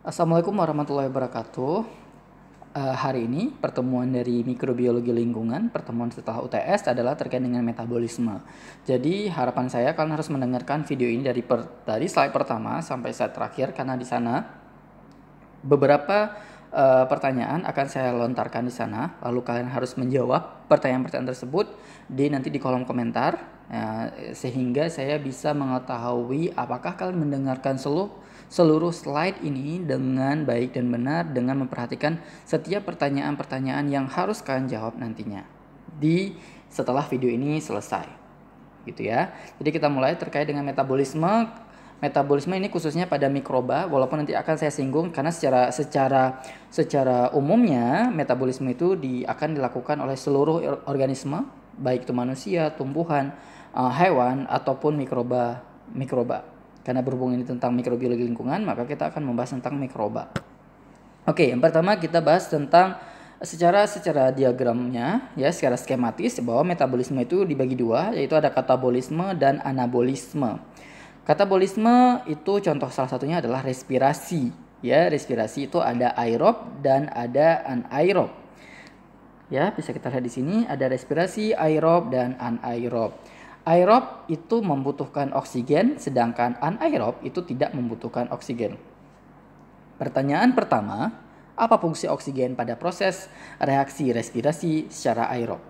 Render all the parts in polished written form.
Assalamualaikum warahmatullahi wabarakatuh. Hari ini pertemuan dari mikrobiologi lingkungan, pertemuan setelah UTS adalah terkait dengan metabolisme. Jadi harapan saya kalian harus mendengarkan video ini dari slide pertama sampai slide terakhir, karena di sana beberapa pertanyaan akan saya lontarkan di sana. Lalu kalian harus menjawab pertanyaan-pertanyaan tersebut nanti di kolom komentar, sehingga saya bisa mengetahui apakah kalian mendengarkan seluruh slide ini dengan baik dan benar, dengan memperhatikan setiap pertanyaan-pertanyaan yang harus kalian jawab nantinya setelah video ini selesai, gitu ya. Jadi kita mulai terkait dengan metabolisme. Metabolisme ini khususnya pada mikroba, walaupun nanti akan saya singgung, karena secara umumnya metabolisme itu akan dilakukan oleh seluruh organisme, baik itu manusia, tumbuhan, hewan ataupun mikroba. Karena berhubungan ini tentang mikrobiologi lingkungan, maka kita akan membahas tentang mikroba. Oke, yang pertama kita bahas tentang secara diagramnya, ya, secara skematis, bahwa metabolisme itu dibagi dua, yaitu ada katabolisme dan anabolisme. Katabolisme itu contoh salah satunya adalah respirasi. Ya, respirasi itu ada aerob dan ada anaerob. Ya, bisa kita lihat di sini ada respirasi, aerob dan anaerob. Aerob itu membutuhkan oksigen, sedangkan anaerob itu tidak membutuhkan oksigen. Pertanyaan pertama, apa fungsi oksigen pada proses reaksi respirasi secara aerob?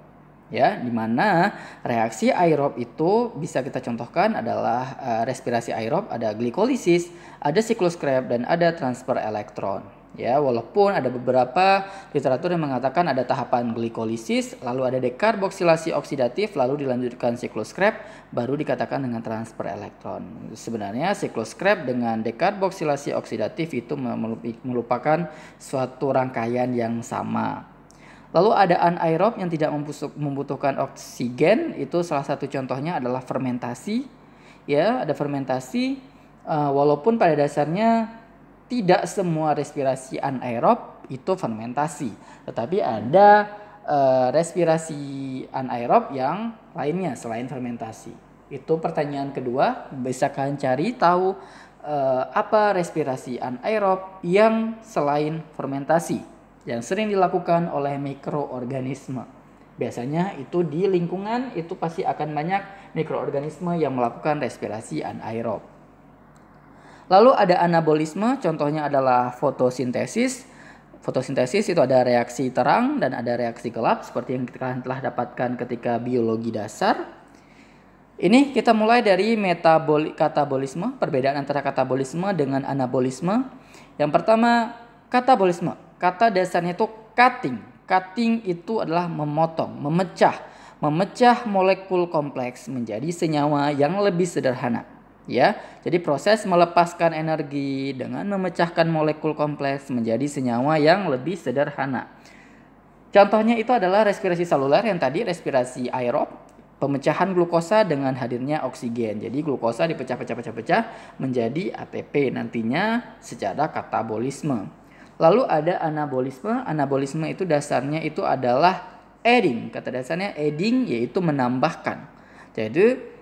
Ya, di mana reaksi aerob itu bisa kita contohkan adalah respirasi aerob, ada glikolisis, ada siklus Krebs, dan ada transfer elektron. Ya, walaupun ada beberapa literatur yang mengatakan ada tahapan glikolisis, lalu ada dekarboksilasi oksidatif, lalu dilanjutkan siklus Krebs, baru dikatakan dengan transfer elektron. Sebenarnya siklus Krebs dengan dekarboksilasi oksidatif itu merupakan suatu rangkaian yang sama. Lalu ada anaerob yang tidak membutuhkan oksigen, itu salah satu contohnya adalah fermentasi. Ya, ada fermentasi, walaupun pada dasarnya tidak semua respirasi anaerob itu fermentasi, tetapi ada respirasi anaerob yang lainnya selain fermentasi. Itu pertanyaan kedua, bisa kalian cari tahu apa respirasi anaerob yang selain fermentasi yang sering dilakukan oleh mikroorganisme. Biasanya itu di lingkungan itu pasti akan banyak mikroorganisme yang melakukan respirasi anaerob. Lalu ada anabolisme, contohnya adalah fotosintesis. Fotosintesis itu ada reaksi terang dan ada reaksi gelap, seperti yang kalian telah dapatkan ketika biologi dasar. Ini kita mulai dari katabolisme, perbedaan antara katabolisme dengan anabolisme. Yang pertama, katabolisme. Kata dasarnya itu cutting. Cutting itu adalah memotong, memecah molekul kompleks menjadi senyawa yang lebih sederhana. Ya, jadi proses melepaskan energi dengan memecahkan molekul kompleks menjadi senyawa yang lebih sederhana. Contohnya itu adalah respirasi seluler yang tadi, respirasi aerob, pemecahan glukosa dengan hadirnya oksigen. Jadi glukosa dipecah-pecah menjadi ATP nantinya secara katabolisme. Lalu ada anabolisme. Anabolisme itu dasarnya itu adalah adding. Kata dasarnya adding, yaitu menambahkan. Jadi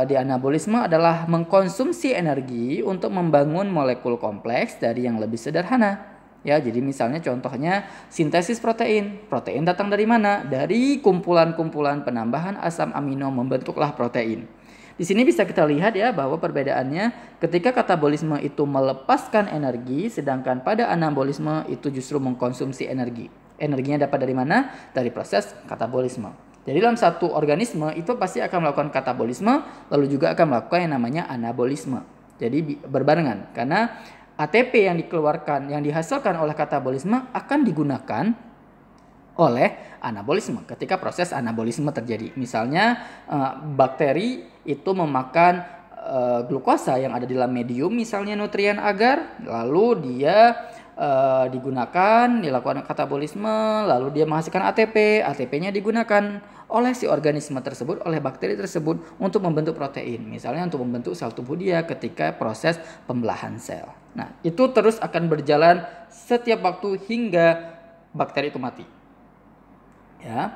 di anabolisme adalah mengkonsumsi energi untuk membangun molekul kompleks dari yang lebih sederhana. Ya, jadi misalnya contohnya sintesis protein. Protein datang dari mana? Dari kumpulan-kumpulan penambahan asam amino membentuklah protein. Di sini bisa kita lihat ya bahwa perbedaannya ketika katabolisme itu melepaskan energi, sedangkan pada anabolisme itu justru mengkonsumsi energi. Energinya dapat dari mana? Dari proses katabolisme. Jadi dalam satu organisme itu pasti akan melakukan katabolisme, lalu juga akan melakukan yang namanya anabolisme. Jadi berbarengan, karena ATP yang dikeluarkan, yang dihasilkan oleh katabolisme akan digunakan oleh anabolisme ketika proses anabolisme terjadi. Misalnya bakteri itu memakan glukosa yang ada di dalam medium, misalnya nutrien agar, lalu dia dilakukan katabolisme, lalu dia menghasilkan ATP. ATP-nya digunakan oleh si organisme tersebut, oleh bakteri tersebut untuk membentuk protein, misalnya untuk membentuk sel tubuh dia ketika proses pembelahan sel. Nah, itu terus akan berjalan setiap waktu hingga bakteri itu mati. Ya,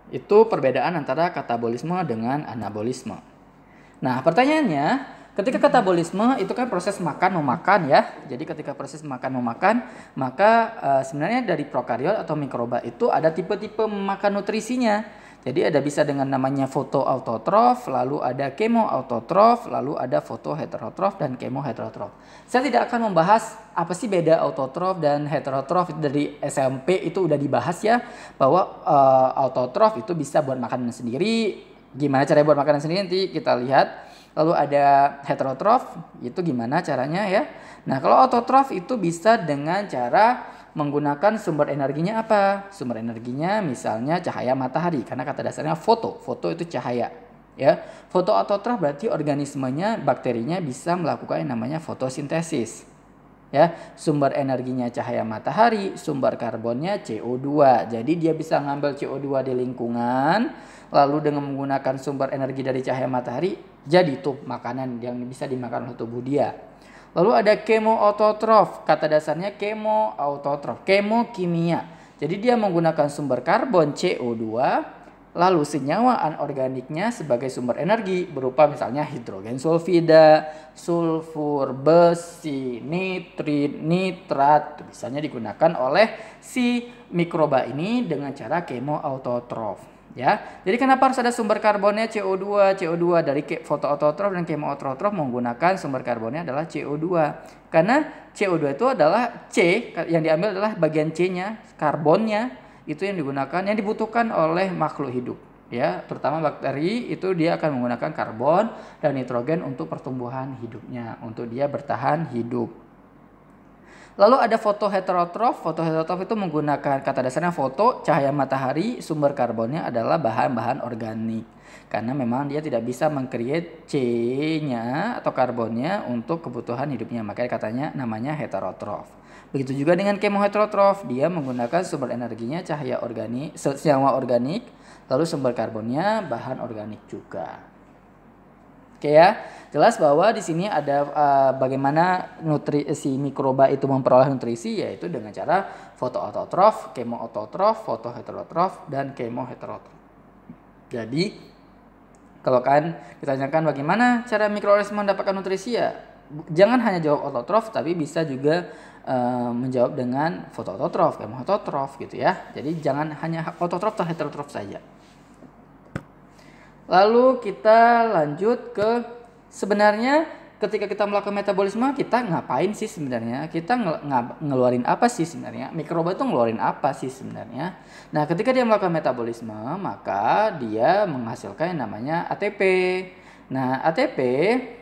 itu perbedaan antara katabolisme dengan anabolisme. Nah, pertanyaannya, ketika katabolisme itu kan proses makan memakan ya. Jadi ketika proses makan memakan, maka sebenarnya dari prokariot atau mikroba itu ada tipe-tipe memakan nutrisinya. Jadi ada bisa dengan namanya fotoautotrof, lalu ada kemoautotrof, lalu ada fotoheterotrof dan kemoheterotrof. Saya tidak akan membahas apa sih beda autotrof dan heterotrof, dari SMP itu udah dibahas ya, bahwa autotrof itu bisa buat makanan sendiri. Gimana caranya buat makanan sendiri nanti kita lihat. Lalu ada heterotrof, itu gimana caranya ya. Nah kalau autotrof itu bisa dengan cara menggunakan sumber energinya apa? Sumber energinya misalnya cahaya matahari, karena kata dasarnya foto itu cahaya. Ya, fotoautotrof berarti organismenya, bakterinya bisa melakukan yang namanya fotosintesis. Ya, sumber energinya cahaya matahari, sumber karbonnya CO2. Jadi dia bisa ngambil CO2 di lingkungan, lalu dengan menggunakan sumber energi dari cahaya matahari, jadi tuh makanan yang bisa dimakan oleh tubuh dia. Lalu ada kemoautotrof, kata dasarnya kemoautotrof, kimia. Jadi dia menggunakan sumber karbon CO2, lalu senyawa anorganiknya sebagai sumber energi berupa misalnya hidrogen sulfida, sulfur, besi, nitrit, nitrat, misalnya digunakan oleh si mikroba ini dengan cara kemoautotrof. Ya, jadi kenapa harus ada sumber karbonnya CO2 dari fotoautotrof dan kemoautotrof menggunakan sumber karbonnya adalah CO2. Karena CO2 itu adalah C, yang diambil adalah bagian C-nya, karbonnya itu yang digunakan, yang dibutuhkan oleh makhluk hidup. Ya, terutama bakteri itu dia akan menggunakan karbon dan nitrogen untuk pertumbuhan hidupnya, untuk dia bertahan hidup. Lalu ada fotoheterotrof. Fotoheterotrof itu menggunakan kata dasarnya foto, cahaya matahari, sumber karbonnya adalah bahan-bahan organik. Karena memang dia tidak bisa meng-create C-nya atau karbonnya untuk kebutuhan hidupnya. Makanya katanya namanya heterotrof. Begitu juga dengan kemoheterotrof, dia menggunakan sumber energinya cahaya organik, senyawa organik, lalu sumber karbonnya bahan organik juga. Oke ya, jelas bahwa di sini ada bagaimana si mikroba itu memperoleh nutrisi, yaitu dengan cara fotoautotrof, kemoautotrof, fotoheterotrof, dan kemoheterotrof. Jadi kalau kan ditanyakan bagaimana cara mikroorganisme mendapatkan nutrisi, ya jangan hanya jawab autotrof, tapi bisa juga menjawab dengan fotoautotrof, kemoautotrof gitu ya. Jadi jangan hanya autotrof atau heterotrof saja. Lalu kita lanjut ke sebenarnya ketika kita melakukan metabolisme kita ngapain sih sebenarnya? Kita ngeluarin apa sih sebenarnya? Mikroba itu ngeluarin apa sih sebenarnya? Nah ketika dia melakukan metabolisme maka dia menghasilkan yang namanya ATP. Nah ATP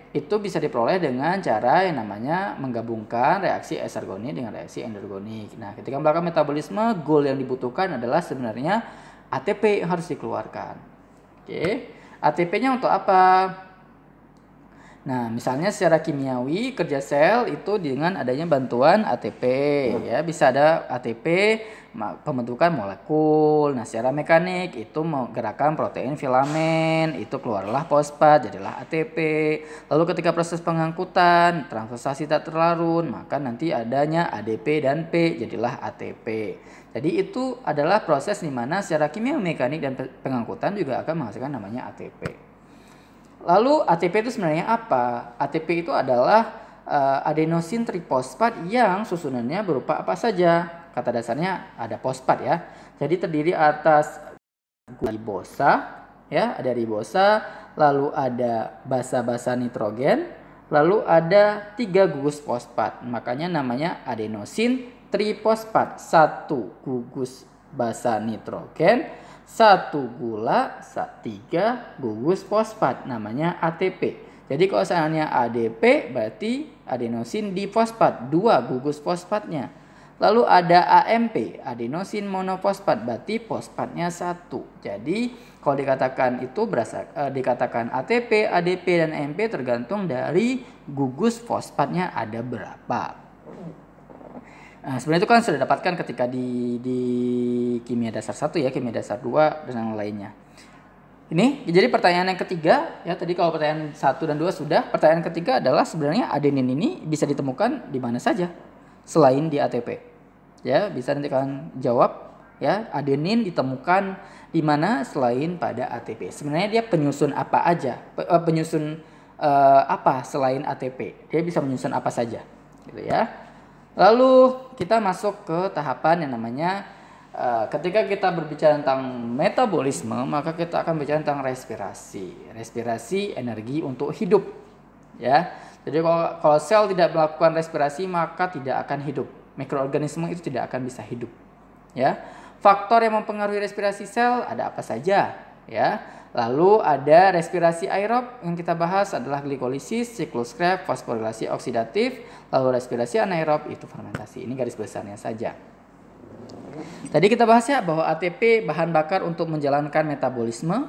itu bisa diperoleh dengan cara yang namanya menggabungkan reaksi exergonik dengan reaksi endogonik. Nah ketika melakukan metabolisme goal yang dibutuhkan adalah sebenarnya ATP yang harus dikeluarkan. Oke. ATP-nya untuk apa? Nah, misalnya secara kimiawi kerja sel itu dengan adanya bantuan ATP ya, bisa ada ATP pembentukan molekul. Nah, secara mekanik itu menggerakkan protein filamen, itu keluarlah fosfat jadilah ATP. Lalu ketika proses pengangkutan, transfersasi tak terlarut, maka nanti adanya ADP dan P jadilah ATP. Jadi itu adalah proses di mana secara kimia mekanik dan pengangkutan juga akan menghasilkan namanya ATP. Lalu ATP itu sebenarnya apa? ATP itu adalah adenosin trifosfat yang susunannya berupa apa saja? Kata dasarnya ada fosfat ya. Jadi terdiri atas ribosa ya, ada ribosa, lalu ada basa-basa nitrogen, lalu ada 3 gugus fosfat. Makanya namanya adenosin trifosfat, 1 gugus basa nitrogen, 1 gula, 3 gugus fosfat, namanya ATP. Jadi kalau seandainya ADP berarti adenosin difosfat, 2 gugus fosfatnya. Lalu ada AMP, adenosin monofosfat, berarti fosfatnya 1. Jadi kalau dikatakan itu dikatakan ATP, ADP dan AMP tergantung dari gugus fosfatnya ada berapa. Nah, sebenarnya itu kan sudah dapatkan ketika di kimia dasar 1 ya, kimia dasar 2 dan yang lainnya. Ini jadi pertanyaan yang ketiga ya, tadi kalau pertanyaan 1 dan 2 sudah, pertanyaan ketiga adalah sebenarnya adenin ini bisa ditemukan di mana saja selain di ATP. Ya, bisa nanti kalian jawab ya, adenin ditemukan di mana selain pada ATP. Sebenarnya dia penyusun apa aja? Penyusun apa selain ATP. Dia bisa menyusun apa saja, gitu ya. Lalu kita masuk ke tahapan yang namanya ketika kita berbicara tentang metabolisme, maka kita akan bicara tentang respirasi. Respirasi energi untuk hidup, ya. Jadi kalau sel tidak melakukan respirasi maka tidak akan hidup. Mikroorganisme itu tidak akan bisa hidup, ya. Faktor yang mempengaruhi respirasi sel ada apa saja, ya. Lalu ada respirasi aerob yang kita bahas adalah glikolisis, siklus Krebs, fosforilasi oksidatif. Lalu respirasi anaerob itu fermentasi. Ini garis besarnya saja. Tadi kita bahas ya bahwa ATP bahan bakar untuk menjalankan metabolisme.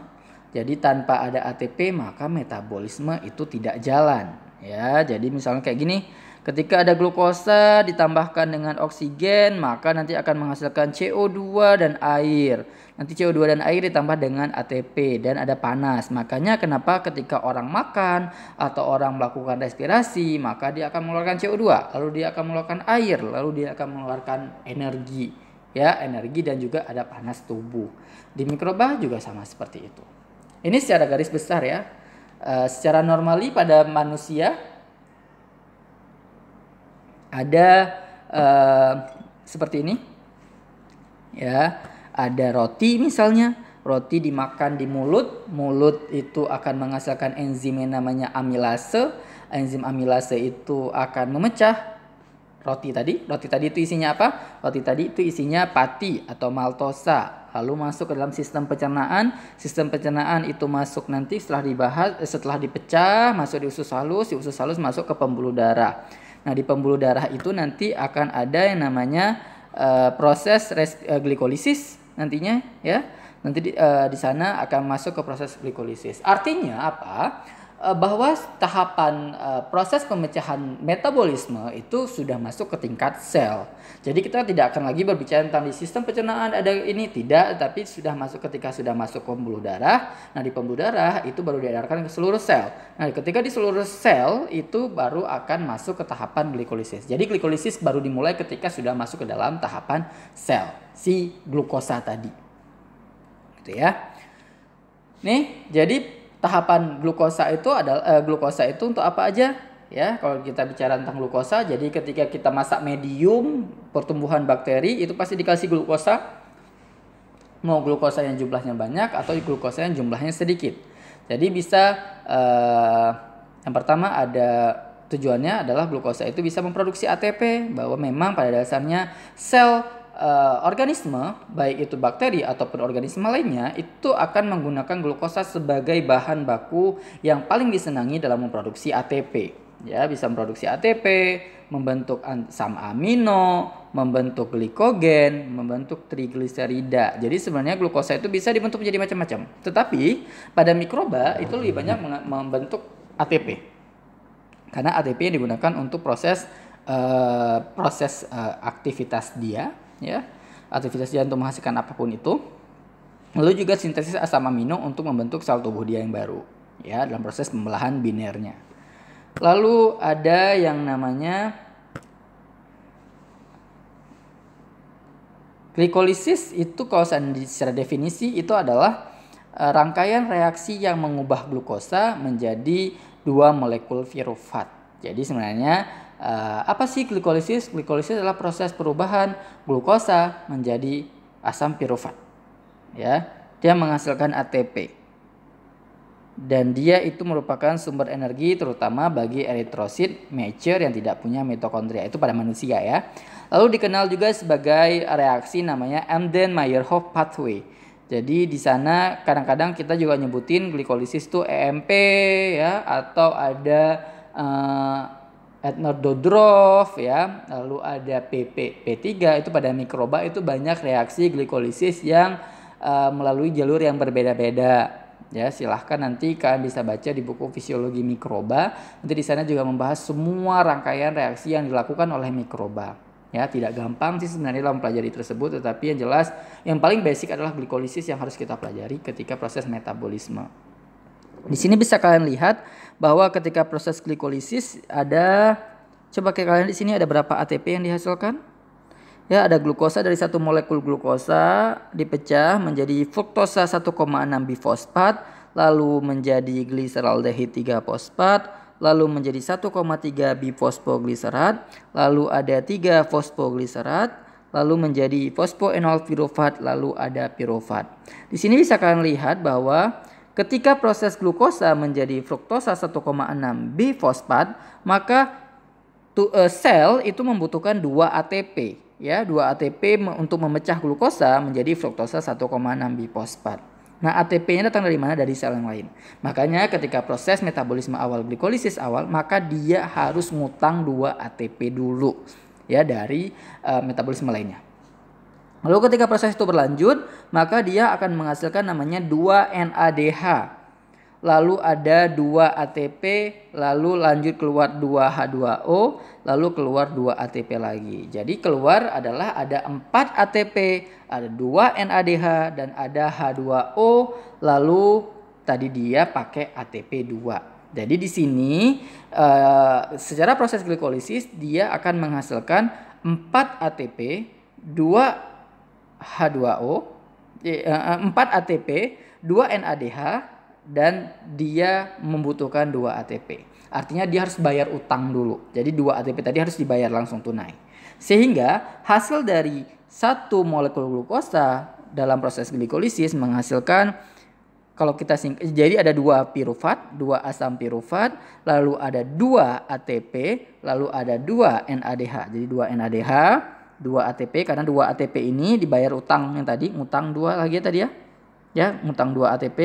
Jadi tanpa ada ATP maka metabolisme itu tidak jalan, ya. Jadi misalnya kayak gini, ketika ada glukosa ditambahkan dengan oksigen maka nanti akan menghasilkan CO2 dan air. Nanti CO2 dan air ditambah dengan ATP dan ada panas. Makanya kenapa ketika orang makan atau orang melakukan respirasi maka dia akan mengeluarkan CO2, lalu dia akan mengeluarkan air, lalu dia akan mengeluarkan energi, ya, energi dan juga ada panas tubuh. Di mikroba juga sama seperti itu. Ini secara garis besar ya. Secara normali pada manusia ada seperti ini, ya. Ada roti misalnya, roti dimakan di mulut, mulut itu akan menghasilkan enzim yang namanya amilase. Enzim amilase itu akan memecah roti tadi. Roti tadi itu isinya apa? Roti tadi itu isinya pati atau maltosa. Lalu masuk ke dalam sistem pencernaan. Sistem pencernaan itu masuk nanti setelah dipecah, masuk di usus halus. Di usus halus masuk ke pembuluh darah. Nah, di pembuluh darah itu nanti akan ada yang namanya proses glikolisis nantinya, ya. Nanti di sana akan masuk ke proses glikolisis. Artinya apa? Bahwa tahapan proses pemecahan metabolisme itu sudah masuk ke tingkat sel. Jadi kita tidak akan lagi berbicara tentang di sistem pencernaan ada ini, tidak, tapi sudah masuk ketika sudah masuk ke pembuluh darah. Nah, di pembuluh darah itu baru diedarkan ke seluruh sel. Nah, ketika di seluruh sel itu baru akan masuk ke tahapan glikolisis. Jadi glikolisis baru dimulai ketika sudah masuk ke dalam tahapan sel, si glukosa tadi. Gitu ya. Nih, jadi tahapan glukosa itu adalah glukosa itu untuk apa aja? Ya, kalau kita bicara tentang glukosa, jadi ketika kita masak medium pertumbuhan bakteri itu pasti dikasih glukosa. Mau glukosa yang jumlahnya banyak atau glukosa yang jumlahnya sedikit. Jadi bisa yang pertama ada tujuannya adalah glukosa itu bisa memproduksi ATP, bahwa memang pada dasarnya sel organisme, baik itu bakteri ataupun organisme lainnya, itu akan menggunakan glukosa sebagai bahan baku yang paling disenangi dalam memproduksi ATP. Ya, bisa memproduksi ATP, membentuk asam amino, membentuk glikogen, membentuk trigliserida. Jadi sebenarnya glukosa itu bisa dibentuk menjadi macam-macam. Tetapi pada mikroba itu lebih banyak membentuk ATP. Karena ATP yang digunakan untuk proses aktivitas dia, ya, aktivitas dia untuk menghasilkan apapun itu. Lalu juga sintesis asam amino untuk membentuk sel tubuh dia yang baru, ya, dalam proses pembelahan binernya. Lalu ada yang namanya glikolisis, itu kalau secara definisi itu adalah rangkaian reaksi yang mengubah glukosa menjadi dua molekul pirufat. Jadi sebenarnya apa sih glikolisis? Glikolisis adalah proses perubahan glukosa menjadi asam pirufat. Ya, dia menghasilkan ATP. Dan dia itu merupakan sumber energi terutama bagi eritrosit mature yang tidak punya mitokondria, itu pada manusia ya. Lalu dikenal juga sebagai reaksi namanya Embden-Meyerhof pathway. Jadi di sana kadang-kadang kita juga nyebutin glikolisis itu EMP ya, atau ada Ednor-Dodrov ya, lalu ada P3 itu pada mikroba itu banyak reaksi glikolisis yang melalui jalur yang berbeda-beda. Ya, silahkan nanti kalian bisa baca di buku fisiologi mikroba. Nanti di sana juga membahas semua rangkaian reaksi yang dilakukan oleh mikroba. Ya, tidak gampang sih sebenarnya dalam mempelajari tersebut, tetapi yang jelas yang paling basic adalah glikolisis yang harus kita pelajari ketika proses metabolisme. Di sini bisa kalian lihat bahwa ketika proses glikolisis ada, coba kayak kalian di sini ada berapa ATP yang dihasilkan? Ya, ada glukosa dari satu molekul glukosa dipecah menjadi fruktosa 1,6 bifosfat, lalu menjadi gliseraldehid 3 fosfat, lalu menjadi 1,3 bifosfogliserat, lalu ada 3 fosfogliserat, lalu menjadi fosfoenol pirufat, lalu ada pirufat. Di sini bisa kalian lihat bahwa ketika proses glukosa menjadi fruktosa 1,6 bifosfat, maka sel itu membutuhkan 2 ATP, ya, 2 ATP untuk memecah glukosa menjadi fruktosa 1,6 bifosfat. Nah, ATP-nya datang dari mana? Dari sel yang lain. Makanya ketika proses metabolisme awal, glikolisis awal, maka dia harus ngutang 2 ATP dulu, ya, dari metabolisme lainnya. Lalu ketika proses itu berlanjut, maka dia akan menghasilkan namanya 2 NADH. Lalu ada 2 ATP, lalu lanjut keluar 2 H2O, lalu keluar 2 ATP lagi. Jadi keluar adalah ada 4 ATP, ada 2 NADH, dan ada H2O, lalu tadi dia pakai ATP 2. Jadi di sini secara proses glikolisis dia akan menghasilkan 4 ATP, 2 H2O, 4 ATP, 2 NADH, dan dia membutuhkan 2 ATP. Artinya dia harus bayar utang dulu. Jadi 2 ATP tadi harus dibayar langsung tunai. Sehingga hasil dari 1 molekul glukosa dalam proses glikolisis menghasilkan, kalau kita jadi ada 2 pirufat, 2 asam pirufat, lalu ada 2 ATP, lalu ada 2 NADH. Jadi 2 NADH, 2 ATP, karena 2 ATP ini dibayar utang yang tadi, ngutang 2 lagi ya tadi ya. Ya, ngutang 2 ATP,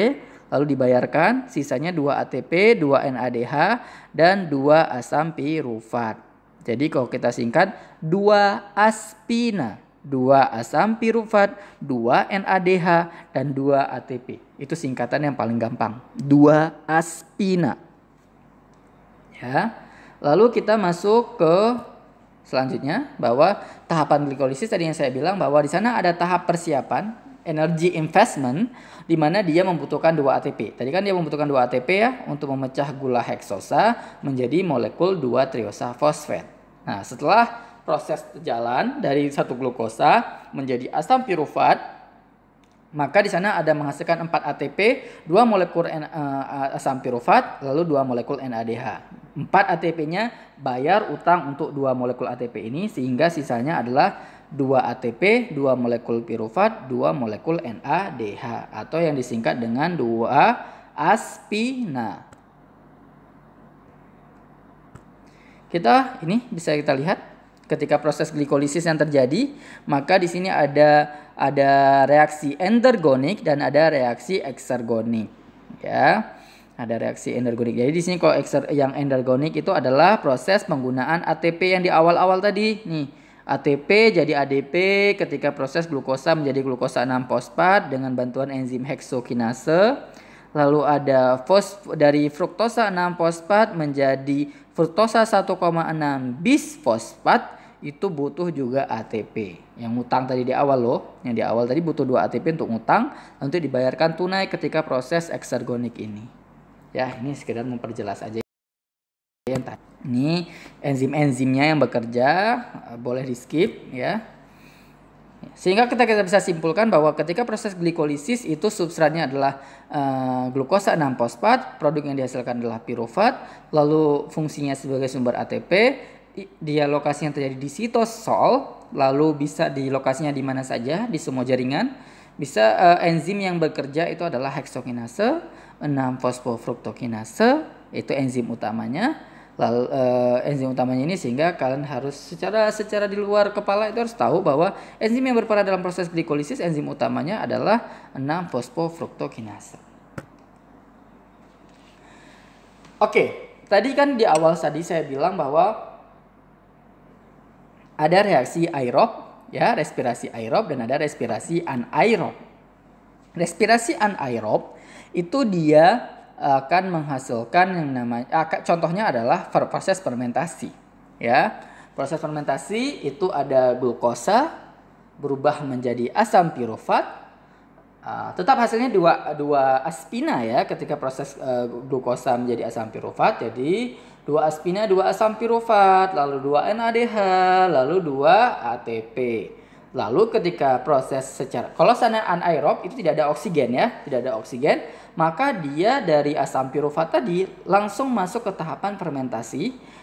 lalu dibayarkan, sisanya 2 ATP, 2 NADH, dan 2 asam pirufat. Jadi kalau kita singkat, 2 aspina, 2 asam pirufat, 2 NADH, dan 2 ATP. Itu singkatan yang paling gampang, 2 aspina. Ya. Lalu kita masuk ke selanjutnya, bahwa tahapan glikolisis tadi yang saya bilang bahwa di sana ada tahap persiapan, energy investment, di mana dia membutuhkan 2 ATP. Tadi kan dia membutuhkan 2 ATP ya untuk memecah gula heksosa menjadi molekul 2 triosa fosfat. Nah, setelah proses jalan dari 1 glukosa menjadi asam pirufat, maka di sana ada menghasilkan 4 ATP, 2 molekul asam pirufat, lalu 2 molekul NADH. 4 ATP-nya bayar utang untuk 2 molekul ATP ini, sehingga sisanya adalah 2 ATP, 2 molekul pirufat, 2 molekul NADH, atau yang disingkat dengan 2 aspina. Ini bisa kita lihat ketika proses glikolisis yang terjadi, maka di sini ada reaksi endergonik dan ada reaksi eksergonik, ya. Ada reaksi endergonik. Jadi di sini kalau yang endergonik itu adalah proses penggunaan ATP yang di awal-awal tadi. Nih, ATP jadi ADP ketika proses glukosa menjadi glukosa 6 fosfat dengan bantuan enzim heksokinase. Lalu ada dari fruktosa 6 fosfat menjadi fruktosa 1,6 bisfosfat, itu butuh juga ATP. Yang ngutang tadi di awal loh, yang di awal tadi butuh 2 ATP untuk ngutang, nanti dibayarkan tunai ketika proses eksergonik ini. Ya, ini sekedar memperjelas aja. Ini enzim-enzimnya yang bekerja, boleh di skip ya. Sehingga kita bisa simpulkan bahwa ketika proses glikolisis itu substratnya adalah glukosa 6 fosfat, produk yang dihasilkan adalah pirufat, lalu fungsinya sebagai sumber ATP, dia lokasinya terjadi di sitosol, lalu bisa di lokasinya di mana saja di semua jaringan. Bisa enzim yang bekerja itu adalah heksokinase, 6-fosfofruktokinase, itu enzim utamanya. Lalu enzim utamanya ini, sehingga kalian harus secara di luar kepala itu harus tahu bahwa enzim yang berperan dalam proses glikolisis, enzim utamanya adalah 6-fosfofruktokinase. Oke, tadi kan di awal saya bilang bahwa ada reaksi aerob, ya, respirasi aerob, dan ada respirasi anaerob. Respirasi anaerob itu dia akan menghasilkan yang namanya, contohnya adalah proses fermentasi, ya. Proses fermentasi itu ada glukosa berubah menjadi asam pirufat, tetap hasilnya dua aspina ya ketika proses glukosa menjadi asam pirufat. Jadi 2 aspina, 2 asam pirufat, lalu 2 NADH, lalu 2 ATP. Lalu ketika proses kalau sana anaerob itu tidak ada oksigen ya, tidak ada oksigen, maka dia dari asam pirufat tadi langsung masuk ke tahapan fermentasi.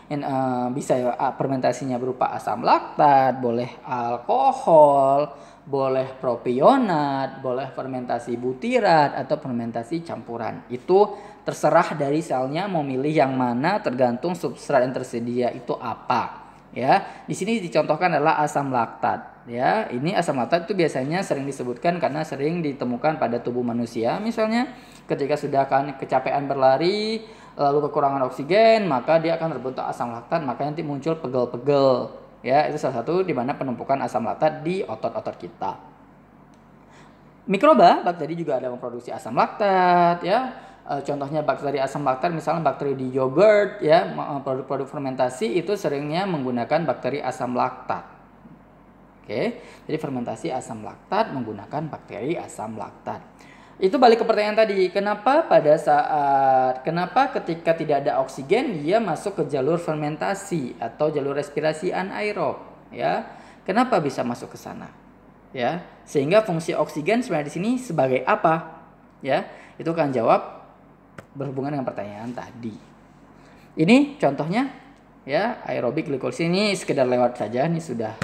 Bisa ya, fermentasinya berupa asam laktat, boleh alkohol, boleh propionat, boleh fermentasi butirat atau fermentasi campuran. Itu terserah dari selnya mau milih yang mana, tergantung substrat yang tersedia itu apa. Ya, di sini dicontohkan adalah asam laktat. Ya, ini asam laktat itu biasanya sering disebutkan karena sering ditemukan pada tubuh manusia. Misalnya, ketika sudah akan kecapean berlari, lalu kekurangan oksigen, maka dia akan terbentuk asam laktat, maka nanti muncul pegel-pegel. Ya, itu salah satu di mana penumpukan asam laktat di otot-otot kita. Mikroba, bakteri juga ada memproduksi asam laktat, ya. Contohnya bakteri asam laktat, misalnya bakteri di yogurt, ya, produk-produk fermentasi itu seringnya menggunakan bakteri asam laktat. Oke, jadi fermentasi asam laktat menggunakan bakteri asam laktat. Itu balik ke pertanyaan tadi, kenapa ketika tidak ada oksigen dia masuk ke jalur fermentasi atau jalur respirasi anaerob, ya? Kenapa bisa masuk ke sana? Ya, sehingga fungsi oksigen sebenarnya di sini sebagai apa? Ya, itu akan jawab berhubungan dengan pertanyaan tadi. Ini contohnya, ya, aerobik glikolisis. Ini sekedar lewat saja, ini sudah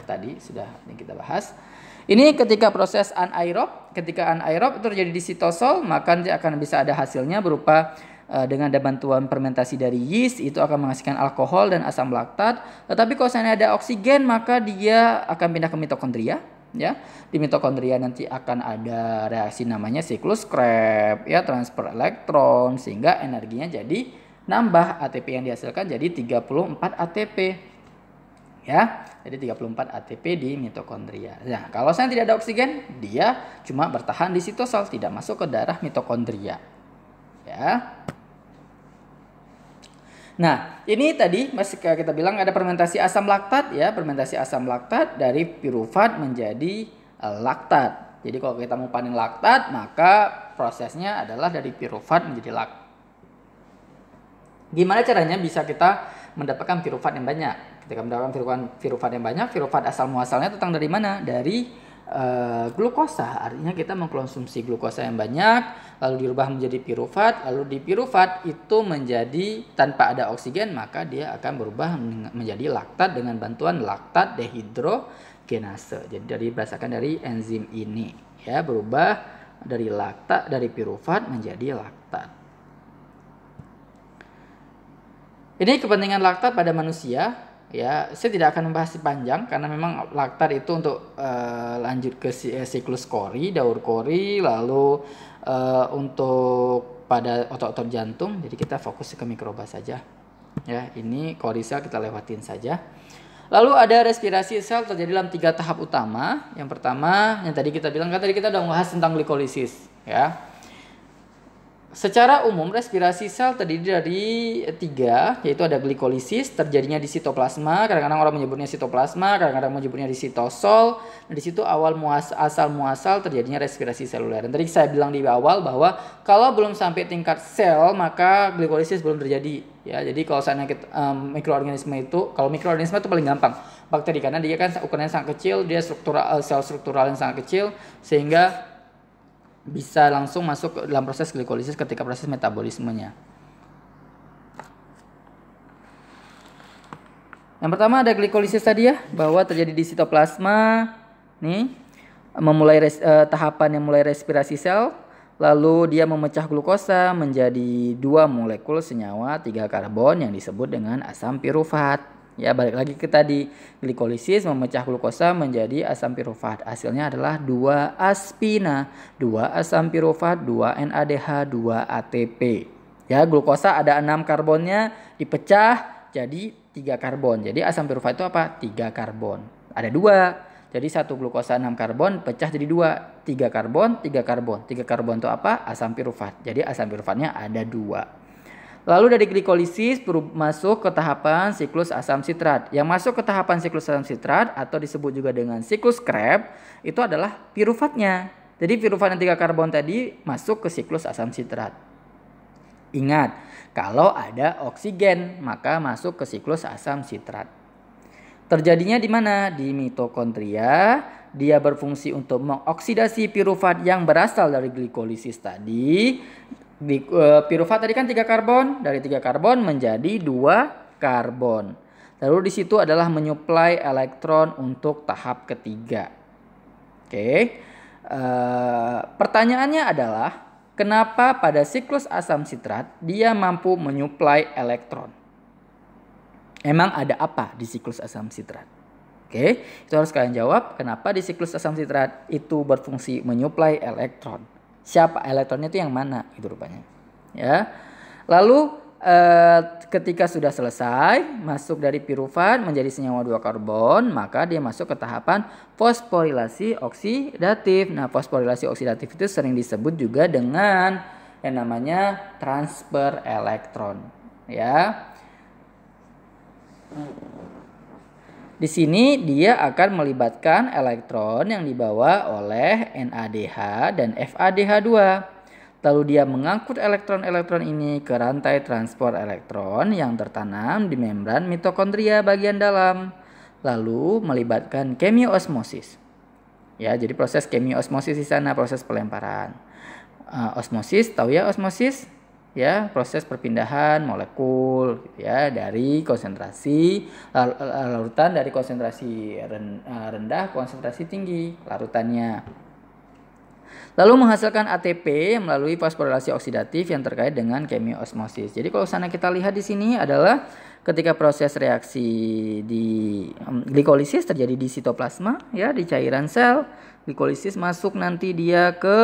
kita bahas. Ini ketika proses anaerob, ketika anaerob itu terjadi di sitosol, maka akan bisa ada hasilnya berupa dengan ada bantuan fermentasi dari yeast, itu akan menghasilkan alkohol dan asam laktat. Tetapi kalau seandainya ada oksigen, maka dia akan pindah ke mitokondria. Ya, di mitokondria nanti akan ada reaksi namanya siklus Krebs, ya, transfer elektron, sehingga energinya jadi nambah, ATP yang dihasilkan jadi 34 ATP. Ya, jadi 34 ATP di mitokondria. Nah, kalau saya tidak ada oksigen, dia cuma bertahan di sitosol, tidak masuk ke darah mitokondria. Ya. Nah, ini tadi masih kita bilang ada fermentasi asam laktat, ya, fermentasi asam laktat dari pirufat menjadi laktat. Jadi kalau kita mau panen laktat, maka prosesnya adalah dari pirufat menjadi laktat. Gimana caranya bisa kita mendapatkan pirufat yang banyak? Ketika mendapatkan pirufat yang banyak, pirufat asal muasalnya datang dari mana? Dari glukosa, artinya kita mengkonsumsi glukosa yang banyak, lalu dirubah menjadi pirufat, lalu di pirufat itu menjadi tanpa ada oksigen, maka dia akan berubah menjadi laktat dengan bantuan laktat dehidrogenase. Jadi berdasarkan dari enzim ini, ya, berubah dari laktat, dari pirufat menjadi laktat. Ini kepentingan laktat pada manusia. Ya, saya tidak akan membahas panjang karena memang laktat itu untuk lanjut ke siklus kori, daur kori, lalu untuk pada otot-otot jantung. Jadi kita fokus ke mikroba saja. Ya, ini kori sel kita lewatin saja. Lalu ada respirasi sel terjadi dalam 3 tahap utama. Yang pertama, yang tadi kita bilang, kan tadi kita udah membahas tentang glikolisis, ya. Secara umum respirasi sel terdiri dari 3, yaitu ada glikolisis, terjadinya di sitoplasma, kadang-kadang orang menyebutnya sitoplasma, kadang-kadang menyebutnya di sitosol. Dan di situ asal muasal terjadinya respirasi seluler. Dan tadi saya bilang di awal bahwa kalau belum sampai tingkat sel, maka glikolisis belum terjadi. Ya, jadi kalau misalnya mikroorganisme itu, kalau mikroorganisme itu paling gampang, bakteri, karena dia kan ukurannya sangat kecil, dia sel struktural yang sangat kecil, sehingga bisa langsung masuk ke dalam proses glikolisis ketika proses metabolismenya. Yang pertama ada glikolisis tadi, ya, bahwa terjadi di sitoplasma. Nih, memulai tahapan yang mulai respirasi sel, lalu dia memecah glukosa menjadi 2 molekul senyawa 3 karbon yang disebut dengan asam pirufat. Ya, balik lagi ke tadi, glikolisis memecah glukosa menjadi asam pirufat. Hasilnya adalah 2 aspina, 2 asam pirufat, 2 NADH, 2 ATP. Ya, glukosa ada 6 karbonnya, dipecah jadi 3 karbon. Jadi asam pirufat itu apa? 3 karbon. Ada 2. Jadi 1 glukosa 6 karbon pecah jadi 2. 3 karbon, 3 karbon. 3 karbon itu apa? Asam pirufat. Jadi asam pirufatnya ada 2. Lalu dari glikolisis masuk ke tahapan siklus asam sitrat. Yang masuk ke tahapan siklus asam sitrat atau disebut juga dengan siklus Krebs itu adalah pirufatnya. Jadi pirufat yang 3 karbon tadi masuk ke siklus asam sitrat. Ingat, kalau ada oksigen maka masuk ke siklus asam sitrat. Terjadinya di mana? Di mitokondria. Dia berfungsi untuk mengoksidasi pirufat yang berasal dari glikolisis tadi Piruvat tadi kan 3 karbon, dari 3 karbon menjadi 2 karbon. Lalu di situ adalah menyuplai elektron untuk tahap ketiga. Oke. Pertanyaannya adalah kenapa pada siklus asam sitrat dia mampu menyuplai elektron? Emang ada apa di siklus asam sitrat? Oke, itu harus kalian jawab. Kenapa di siklus asam sitrat itu berfungsi menyuplai elektron? Siapa elektronnya itu yang mana? Itu rupanya. Ya. Lalu ketika sudah selesai masuk dari piruvat menjadi senyawa 2 karbon, maka dia masuk ke tahapan fosforilasi oksidatif. Nah, fosforilasi oksidatif itu sering disebut juga dengan yang namanya transfer elektron. Ya. Di sini dia akan melibatkan elektron yang dibawa oleh NADH dan FADH2. Lalu dia mengangkut elektron-elektron ini ke rantai transport elektron yang tertanam di membran mitokondria bagian dalam. Lalu melibatkan kemiosmosis. Ya, jadi proses kemiosmosis di sana, proses pelemparan. Osmosis, tahu ya osmosis? Ya, proses perpindahan molekul ya dari konsentrasi larutan dari konsentrasi rendah konsentrasi tinggi larutannya. Lalu menghasilkan ATP melalui fosforilasi oksidatif yang terkait dengan kemiosmosis. Jadi kalau sana kita lihat di sini adalah ketika proses reaksi di glikolisis terjadi di sitoplasma ya, di cairan sel. Glikolisis masuk nanti dia ke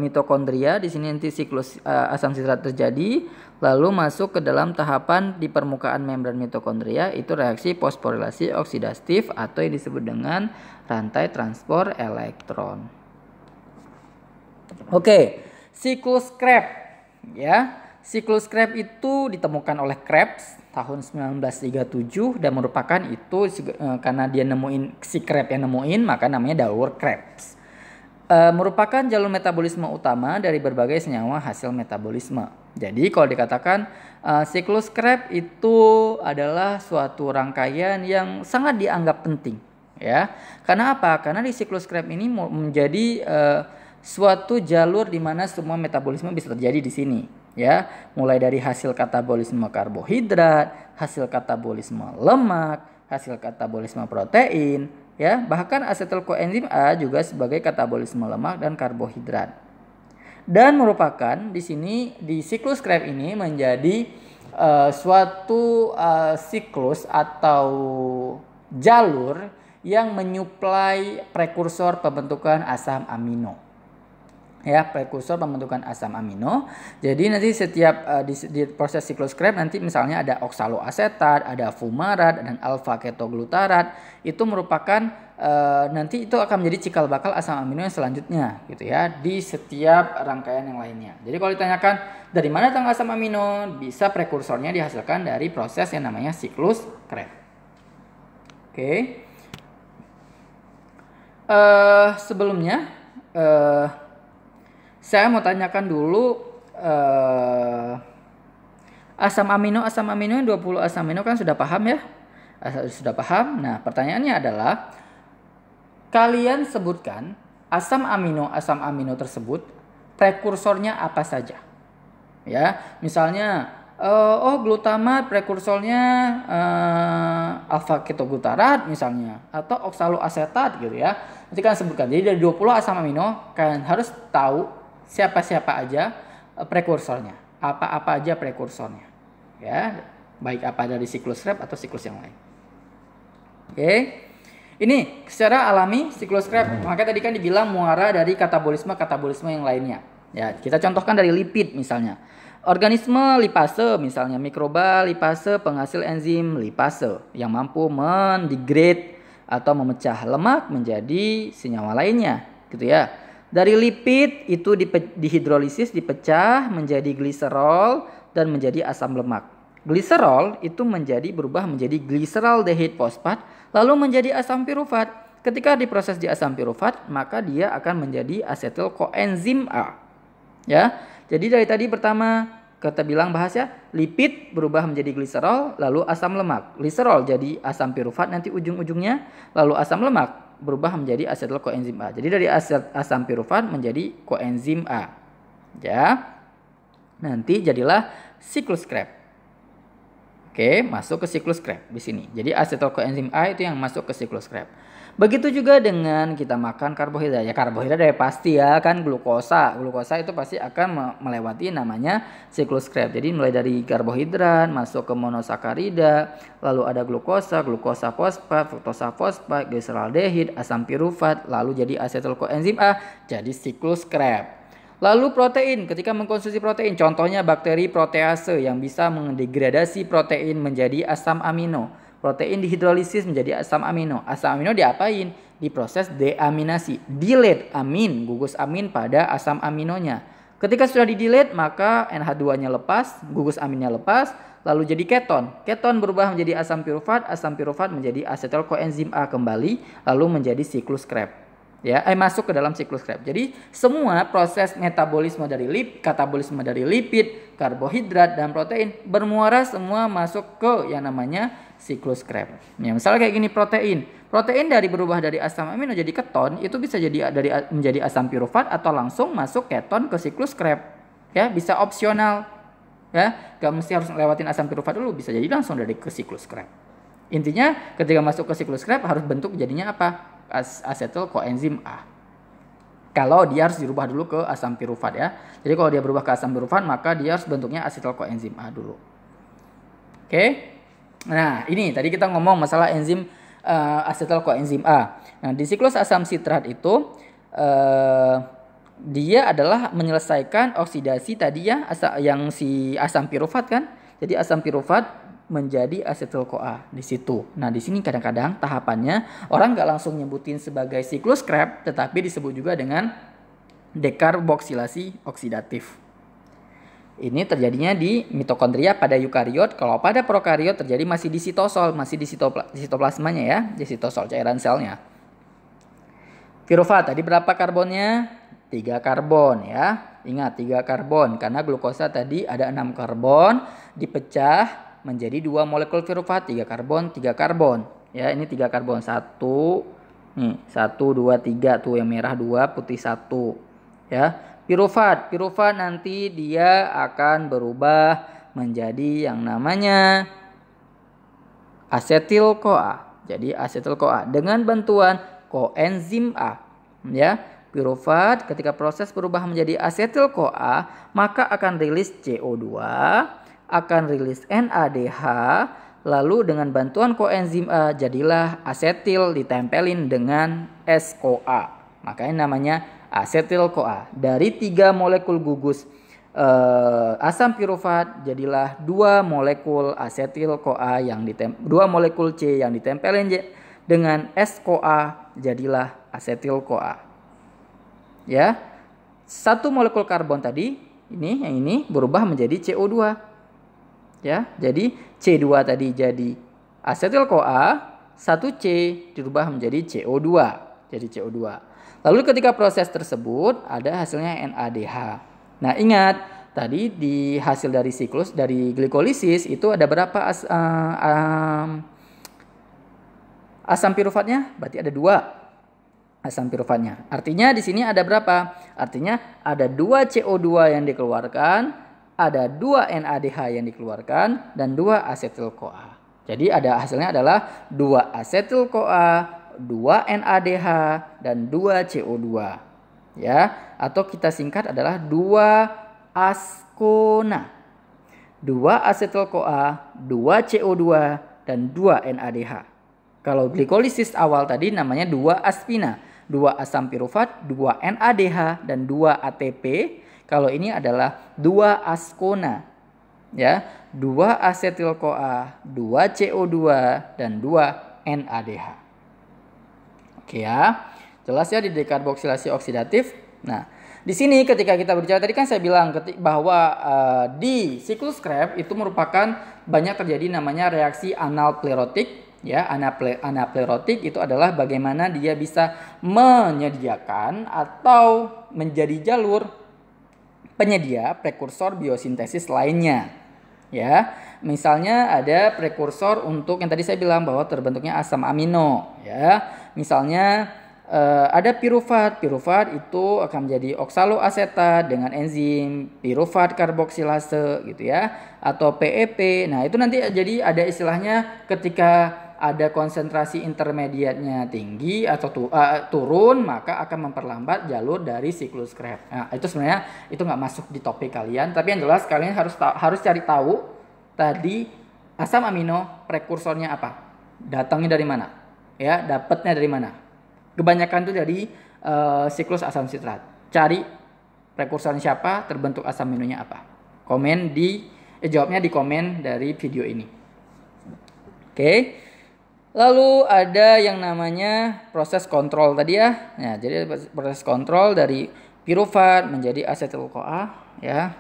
mitokondria, di sini nanti siklus asam sitrat terjadi, lalu masuk ke dalam tahapan di permukaan membran mitokondria, itu reaksi fosforilasi oksidatif atau yang disebut dengan rantai transport elektron. Oke, siklus Krebs ya. Siklus Krebs itu ditemukan oleh Krebs tahun 1937 dan merupakan itu karena dia nemuin si Krebs yang nemuin maka namanya Daur Krebs. Merupakan jalur metabolisme utama dari berbagai senyawa hasil metabolisme. Jadi kalau dikatakan siklus Krebs itu adalah suatu rangkaian yang sangat dianggap penting, ya. Karena apa? Karena di siklus Krebs ini menjadi suatu jalur di mana semua metabolisme bisa terjadi di sini, ya. Mulai dari hasil katabolisme karbohidrat, hasil katabolisme lemak, hasil katabolisme protein. Ya, bahkan asetil koenzim A juga sebagai katabolisme lemak dan karbohidrat. Dan merupakan di sini di siklus Krebs ini menjadi suatu siklus atau jalur yang menyuplai prekursor pembentukan asam amino. Ya, prekursor pembentukan asam amino. Jadi nanti setiap di proses siklus Krebs nanti misalnya ada oksaloasetat, ada fumarat dan alfa ketoglutarat. Itu merupakan nanti itu akan menjadi cikal bakal asam amino yang selanjutnya gitu ya di setiap rangkaian yang lainnya. Jadi kalau ditanyakan dari mana datang asam amino, bisa prekursornya dihasilkan dari proses yang namanya siklus Krebs. Oke. Sebelumnya saya mau tanyakan dulu asam amino yang 20 asam amino kan sudah paham ya? Sudah paham. Nah, pertanyaannya adalah kalian sebutkan asam amino tersebut prekursornya apa saja? Ya, misalnya glutamat prekursornya alfa ketoglutarat misalnya atau oksaloasetat gitu ya. Nanti kalian sebutkan. Jadi dari 20 asam amino kalian harus tahu siapa-siapa aja prekursornya, apa-apa aja prekursornya, ya, baik apa dari siklus Krebs atau siklus yang lain. Oke, ini secara alami siklus Krebs, makanya tadi kan dibilang muara dari katabolisme yang lainnya. Ya, kita contohkan dari lipid misalnya, organisme lipase misalnya, mikroba lipase penghasil enzim lipase yang mampu mendegrade atau memecah lemak menjadi senyawa lainnya, gitu ya. Dari lipid itu dihidrolisis, dipecah menjadi gliserol dan menjadi asam lemak. Gliserol itu berubah menjadi gliseraldehyde fosfat lalu menjadi asam piruvat. Ketika diproses di asam piruvat, maka dia akan menjadi asetil koenzim A. Ya. Jadi dari tadi pertama kita bilang bahas ya, lipid berubah menjadi gliserol lalu asam lemak. Gliserol jadi asam piruvat nanti ujung-ujungnya, lalu asam lemak berubah menjadi asetil koenzim A. Jadi dari asam piruvat menjadi koenzim A. Ya. Nanti jadilah siklus Krebs. Oke, masuk ke siklus Krebs di sini. Jadi asetil koenzim A itu yang masuk ke siklus Krebs. Begitu juga dengan kita makan karbohidrat. Ya karbohidrat ya pasti ya kan glukosa. Glukosa itu pasti akan melewati namanya siklus Krebs. Jadi mulai dari karbohidrat masuk ke monosakarida, lalu ada glukosa, glukosa fosfat, fruktosa fosfat, glyceraldehid, asam pirufat, lalu jadi asetil koenzim A, jadi siklus Krebs. Lalu protein, ketika mengkonsumsi protein, contohnya bakteri protease yang bisa mendegradasi protein menjadi asam amino. Protein dihidrolisis menjadi asam amino. Asam amino diapain? Diproses deaminasi. Delete amin, gugus amin pada asam aminonya. Ketika sudah di-delete, maka NH2-nya lepas, gugus aminnya lepas, lalu jadi keton. Keton berubah menjadi asam pirufat menjadi asetil koenzim A kembali, lalu menjadi siklus Krebs. Ya, masuk ke dalam siklus Krebs. Jadi semua proses metabolisme dari katabolisme dari lipid, karbohidrat dan protein bermuara semua masuk ke yang namanya siklus Krebs. Ya, misalnya kayak gini protein. Protein dari berubah dari asam amino jadi keton itu bisa jadi menjadi asam pirufat atau langsung masuk keton ke siklus Krebs. Ya, bisa opsional. Ya, gak mesti harus lewatin asam pirufat dulu, bisa jadi langsung dari ke siklus Krebs. Intinya ketika masuk ke siklus Krebs harus bentuk jadinya apa? Asetil koenzim A. Kalau dia harus dirubah dulu ke asam pirufat ya. Jadi kalau dia berubah ke asam pirufat maka dia harus bentuknya asetil koenzim A dulu. Oke. Nah, ini tadi kita ngomong masalah enzim asetil koenzim A. Nah, di siklus asam sitrat itu dia adalah menyelesaikan oksidasi tadi ya yang si asam pirufat kan. Jadi asam pirufat menjadi asetil CoA di situ. Nah, di sini kadang-kadang tahapannya orang nggak langsung nyebutin sebagai siklus Krebs, tetapi disebut juga dengan dekarboksilasi oksidatif. Ini terjadinya di mitokondria pada eukariot. Kalau pada prokariot terjadi masih di sitosol, masih di sitoplasmanya ya, di sitosol cairan selnya. Pirufat tadi berapa karbonnya? 3 karbon ya. Ingat 3 karbon karena glukosa tadi ada 6 karbon dipecah menjadi 2 molekul pirufat, 3 karbon, 3 karbon. Ya, ini 3 karbon. 1 nih, 1 2 3 tuh yang merah 2, putih 1. Ya. Pirufat nanti dia akan berubah menjadi yang namanya asetil CoA. Jadi asetil CoA dengan bantuan koenzim A. Ya. Pirufat ketika proses berubah menjadi asetil CoA, maka akan rilis CO2, akan rilis NADH, lalu dengan bantuan koenzim A jadilah asetil ditempelin dengan S-CoA. Makanya namanya asetil CoA. Dari 3 molekul gugus asam pirufat jadilah 2 molekul asetil CoA yang 2 molekul C yang ditempelin dengan S-CoA jadilah asetil CoA. Ya. 1 molekul karbon tadi yang ini berubah menjadi CO2. Ya, jadi C2 tadi jadi asetil CoA, 1C dirubah menjadi CO2. Jadi CO2. Lalu ketika proses tersebut ada hasilnya NADH. Nah, ingat tadi di hasil dari siklus dari glikolisis itu ada berapa asam piruvatnya? Berarti ada 2 asam piruvatnya. Artinya di sini ada berapa? Artinya ada 2 CO2 yang dikeluarkan, ada 2 NADH yang dikeluarkan dan 2 asetil CoA. Jadi ada hasilnya adalah 2 asetil CoA, 2 NADH dan 2 CO2. Ya, atau kita singkat adalah 2 askona. 2 asetil CoA, 2 CO2 dan 2 NADH. Kalau glikolisis awal tadi namanya 2 aspina, 2 asam pirufat, 2 NADH dan 2 ATP. Kalau ini adalah 2 askona, ya, 2 asetil CoA, 2 CO2 dan 2 NADH. Oke ya, jelas ya di dekarboksilasi oksidatif. Nah, di sini ketika kita berbicara tadi kan saya bilang bahwa di siklus Krebs itu merupakan banyak terjadi namanya reaksi analplerotik. Ya, anaplerotik itu adalah bagaimana dia bisa menyediakan atau menjadi jalur penyedia prekursor biosintesis lainnya. Ya, misalnya ada prekursor untuk yang tadi saya bilang bahwa terbentuknya asam amino. Ya, misalnya ada piruvat. Piruvat itu akan menjadi oksaloasetat dengan enzim piruvat karboksilase gitu ya, atau PEP. Nah, itu nanti jadi ada istilahnya ketika ada konsentrasi intermediatnya tinggi atau turun, maka akan memperlambat jalur dari siklus Krebs. Nah, itu sebenarnya itu nggak masuk di topik kalian, tapi yang jelas kalian harus cari tahu tadi asam amino prekursornya apa, datangnya dari mana, ya, dapatnya dari mana. Kebanyakan itu dari siklus asam sitrat. Cari prekursornya siapa, terbentuk asam aminonya apa. Jawabnya di komen dari video ini. Oke. Lalu ada yang namanya proses kontrol tadi ya. Nah, jadi proses kontrol dari piruvat menjadi asetil-CoA ya.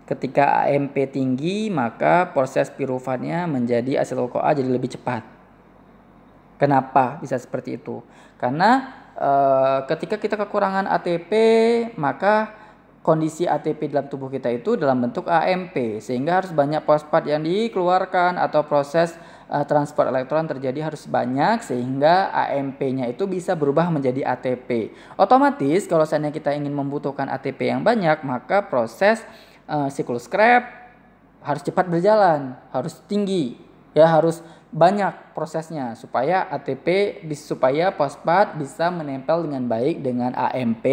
Ketika AMP tinggi, maka proses piruvatnya menjadi asetil-CoA jadi lebih cepat. Kenapa bisa seperti itu? Karena ketika kita kekurangan ATP, maka kondisi ATP dalam tubuh kita itu dalam bentuk AMP, sehingga harus banyak fosfat yang dikeluarkan atau proses transport elektron terjadi harus banyak, sehingga AMP-nya itu bisa berubah menjadi ATP. Otomatis kalau seandainya kita ingin membutuhkan ATP yang banyak, maka proses siklus Krebs harus cepat berjalan, harus tinggi, ya, harus banyak prosesnya supaya supaya fosfat bisa menempel dengan baik dengan AMP,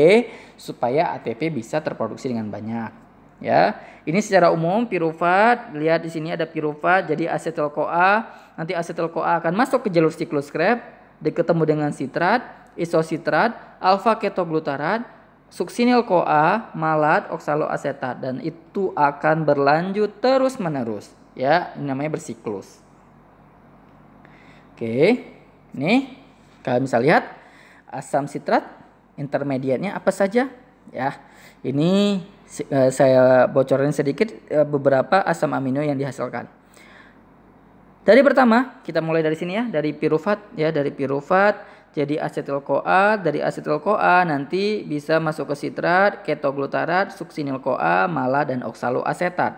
supaya ATP bisa terproduksi dengan banyak. Ya, ini secara umum piruvat. Lihat di sini ada piruvat jadi asetil-CoA. Nanti asetil-CoA akan masuk ke jalur siklus Krebs, ketemu dengan sitrat, isositrat, alfa ketoglutarat, suksinil-CoA, malat, oksaloasetat, dan itu akan berlanjut terus-menerus. Ya, ini namanya bersiklus. Oke, nih kalian bisa lihat asam sitrat intermediatnya apa saja ya. Ini saya bocorin sedikit beberapa asam amino yang dihasilkan. Dari pertama kita mulai dari sini ya, dari piruvat ya, dari piruvat jadi asetil-CoA, dari asetil-CoA nanti bisa masuk ke sitrat, ketoglutarat, suksinil-CoA, malat, dan oksaloasetat.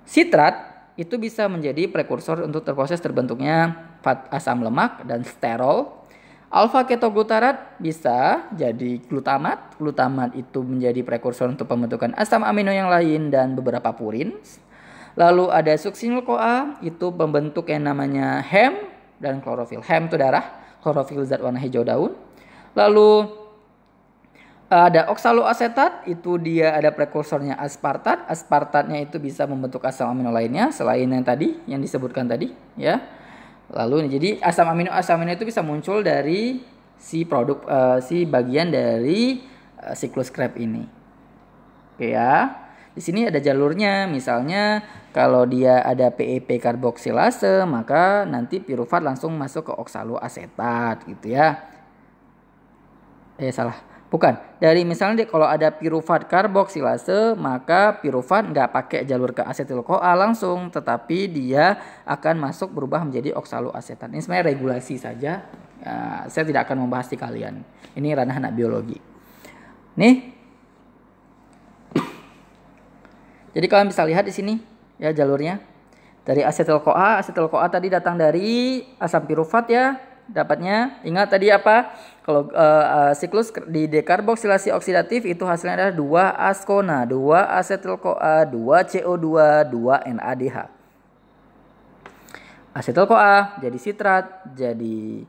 Sitrat itu bisa menjadi prekursor untuk proses terbentuknya asam lemak dan sterol. Alfa ketoglutarat bisa jadi glutamat. Glutamat itu menjadi prekursor untuk pembentukan asam amino yang lain dan beberapa purin. Lalu ada suksinil-CoA, itu pembentuk yang namanya hem dan klorofil. Hem itu darah, klorofil zat warna hijau daun. Lalu ada oksaloasetat, itu dia ada prekursornya aspartat. Aspartatnya itu bisa membentuk asam amino lainnya selain yang tadi yang disebutkan tadi ya. Lalu jadi asam amino itu bisa muncul dari si produk si bagian dari siklus Krebs ini. Oke ya. Di sini ada jalurnya, misalnya kalau dia ada PEP karboksilase, maka nanti piruvat langsung masuk ke oksaloasetat gitu ya. Salah. Bukan, dari misalnya kalau ada piruvat karboksilase, maka piruvat nggak pakai jalur ke asetil-CoA langsung, tetapi dia akan masuk berubah menjadi oksaloasetat. Ini sebenarnya regulasi saja, ya, saya tidak akan membahas di kalian. Ini ranah anak biologi. Nih, jadi kalian bisa lihat di sini ya jalurnya. Dari asetil-CoA tadi datang dari asam piruvat ya. Dapatnya, ingat tadi apa? Kalau siklus di dekarboksilasi oksidatif itu hasilnya adalah 2 askona, 2 asetil-CoA, 2 CO2, 2 NADH. Asetil-CoA jadi sitrat, jadi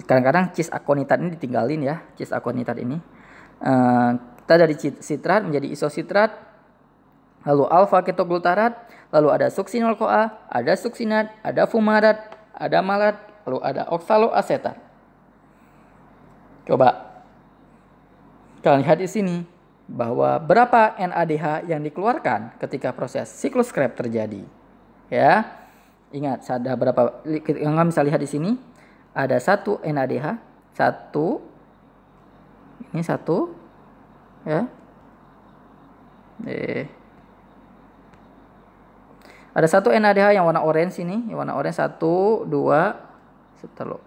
kadang-kadang cis akonitat ini ditinggalin ya, cis akonitat ini. Kita dari sitrat menjadi isositrat, lalu alfa ketoglutarat, lalu ada suksinil-CoA, ada suksinat, ada fumarat, ada malat, lalu ada oksaloasetat. Coba kalian lihat di sini bahwa berapa NADH yang dikeluarkan ketika proses siklus Krebs terjadi. Ya, ingat ada berapa? Yang kalian bisa lihat di sini ada 1 NADH, 1, ini 1, ya. Ada 1 NADH yang warna orange ini, yang warna orange 1, 2. Setelah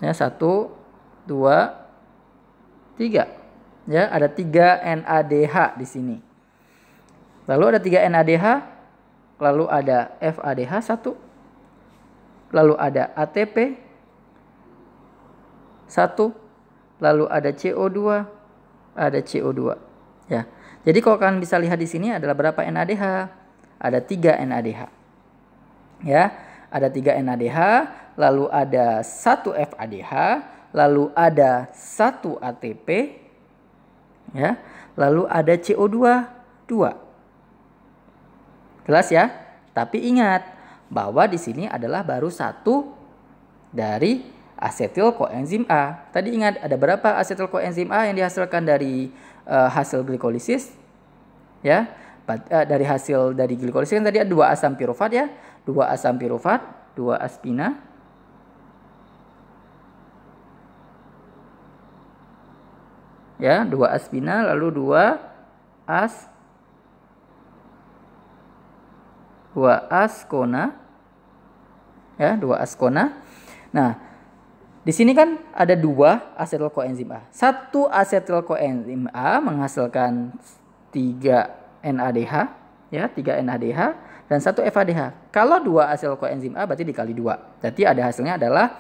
ya 1, 2, 3 ya, ada 3 NADH di sini. Lalu ada 3 NADH, lalu ada FADH 1, lalu ada ATP 1, lalu ada CO2, ada CO2. Ya. Jadi kalau kalian bisa lihat di sini adalah berapa NADH? Ada 3 NADH. Ya, ada 3 NADH, lalu ada 1 FADH, lalu ada 1 ATP, ya, lalu ada CO2 2. Jelas ya? Tapi ingat bahwa di sini adalah baru 1 dari asetil koenzim A. Tadi ingat ada berapa asetil koenzim A yang dihasilkan dari hasil glikolisis? Ya, dari hasil dari glikolisis kan tadi ada 2 asam pirufat ya, 2 asam pirufat, 2 aspina, ya, 2 aspina, lalu 2 askona, ya, 2 askona. Nah, di sini kan ada 2 asetil koenzim A. 1 asetil koenzim A menghasilkan 3 NADH, ya, 3 NADH dan 1 FADH. Kalau 2 asetil koenzim A berarti dikali 2. Berarti ada hasilnya adalah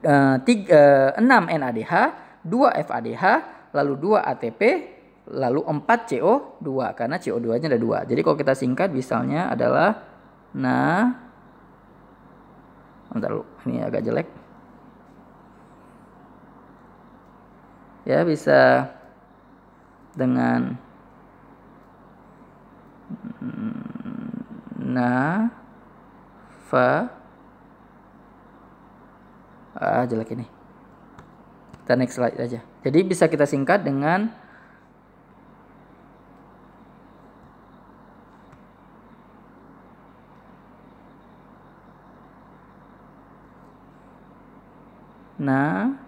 6 NADH, 2 FADH, lalu 2 ATP, lalu 4 CO2 karena CO2-nya ada 2. Jadi kalau kita singkat misalnya adalah bentar dulu, ini agak jelek. Ya, bisa dengan jelek ini. Kita next slide aja. Jadi bisa kita singkat dengan NAFA.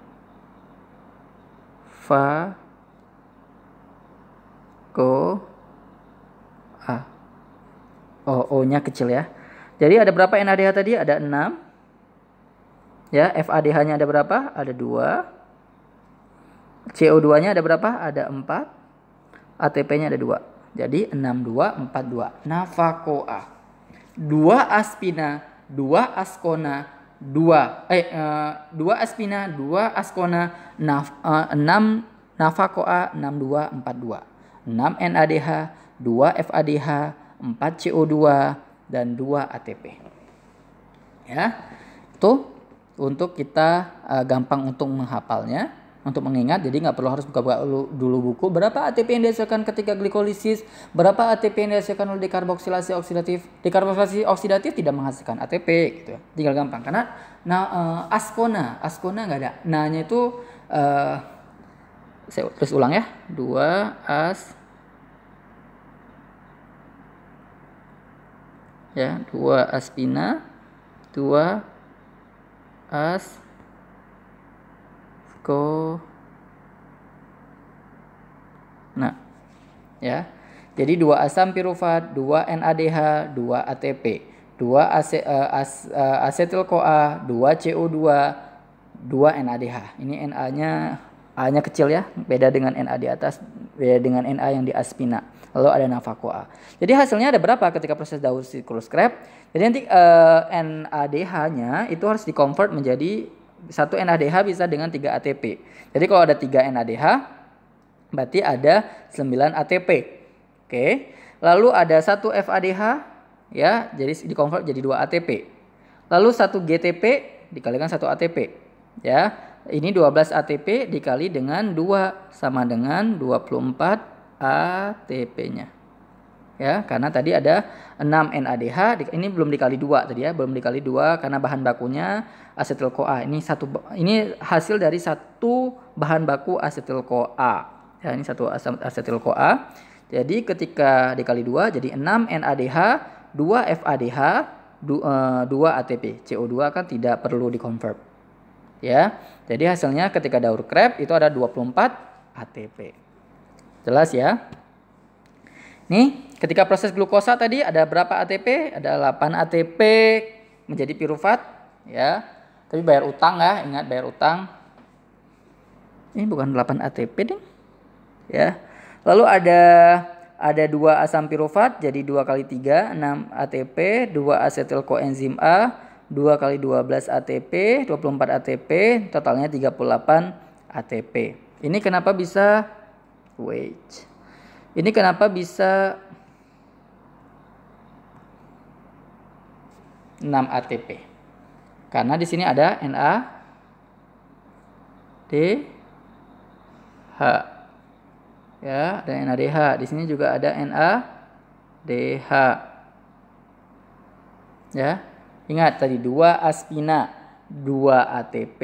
O-nya kecil ya. Jadi ada berapa NADH tadi? Ada 6. Ya, FADH-nya ada berapa? Ada 2. CO2-nya ada berapa? Ada 4. ATP-nya ada 2. Jadi 6242. NAFA-CoA. 2 aspina, 2 askona, 2 aspina, 2 askona, 6 NAFA-CoA 6242. 6 NADH, 2 FADH, 4 CO2 dan 2 ATP. Ya. Itu untuk kita gampang untuk menghafalnya, untuk mengingat. Jadi nggak perlu harus buka dulu buku. Berapa ATP yang dihasilkan ketika glikolisis? Berapa ATP yang dihasilkan oleh dekarboksilasi oksidatif? Dekarboksilasi oksidatif tidak menghasilkan ATP gitu. Tinggal gampang karena askona nggak ada. Nah-nya itu saya terus ulang ya. 2 aspina, 2 askona. Ya. Jadi 2 asam pirufat, 2 NADH, 2 ATP, 2 asetil CoA, 2 CO2, 2 NADH. Ini A-nya kecil ya, beda dengan Na di atas, beda dengan Na yang di aspina. Lalu ada NAFA-CoA. Jadi hasilnya ada berapa ketika proses Daur siklus Krebs? Jadi nanti NADH-nya itu harus di-convert menjadi 1 NADH bisa dengan 3 ATP. Jadi kalau ada 3 NADH, berarti ada 9 ATP. Oke. Lalu ada 1 FADH, ya, jadi di-convert jadi 2 ATP. Lalu 1 GTP dikalikan 1 ATP. Ya, ini 12 ATP dikali dengan 2 sama dengan 24 ATP-nya. Ya, karena tadi ada 6 NADH, ini belum dikali 2 tadi ya, belum dikali 2 karena bahan bakunya asetil CoA. Ini hasil dari 1 bahan baku asetil CoA. Ya, ini 1 asetil CoA. Jadi ketika dikali 2 jadi 6 NADH, 2 FADH, 2 ATP. CO2 kan tidak perlu di-convert. Ya. Jadi hasilnya ketika daur Krebs itu ada 24 ATP. Jelas ya? Nih, ketika proses glukosa tadi ada berapa ATP? Ada 8 ATP menjadi pirufat, ya. Tapi bayar utang ya, ingat bayar utang. Ini bukan 8 ATP deh. Ya. Lalu ada ada 2 asam pirufat jadi 2 kali 3 6 ATP, 2 asetil koenzim A 2 kali 12 ATP, 24 ATP, totalnya 38 ATP. Ini kenapa bisa Ini kenapa bisa 6 ATP? Karena di sini ada NADH. Ya, ada NADH. Di sini juga ada NADH. Ya. Ingat tadi 2 aspina, 2 ATP.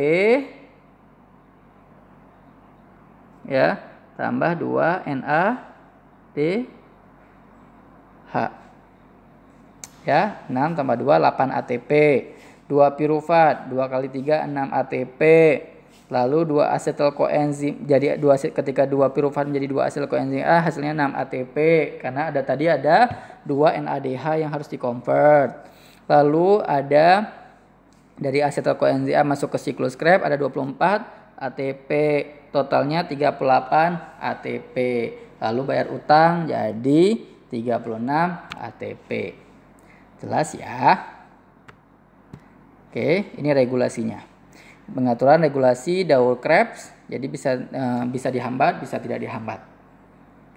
Ya, tambah 2 NADH. Ya, 6 tambah 2 8 ATP. 2 pirufat, 2 kali 3 6 ATP. Lalu 2 asetil koenzim, jadi ketika 2 pirufat menjadi 2 asetil koenzim A hasilnya 6 ATP karena tadi ada 2 NADH yang harus di-convert. Lalu ada dari asetil koenzim A masuk ke siklus Krebs ada 24 ATP, totalnya 38 ATP. Lalu bayar utang jadi 36 ATP. Jelas ya? Oke, ini regulasinya. Pengaturan regulasi daur Krebs, jadi bisa dihambat, bisa tidak dihambat.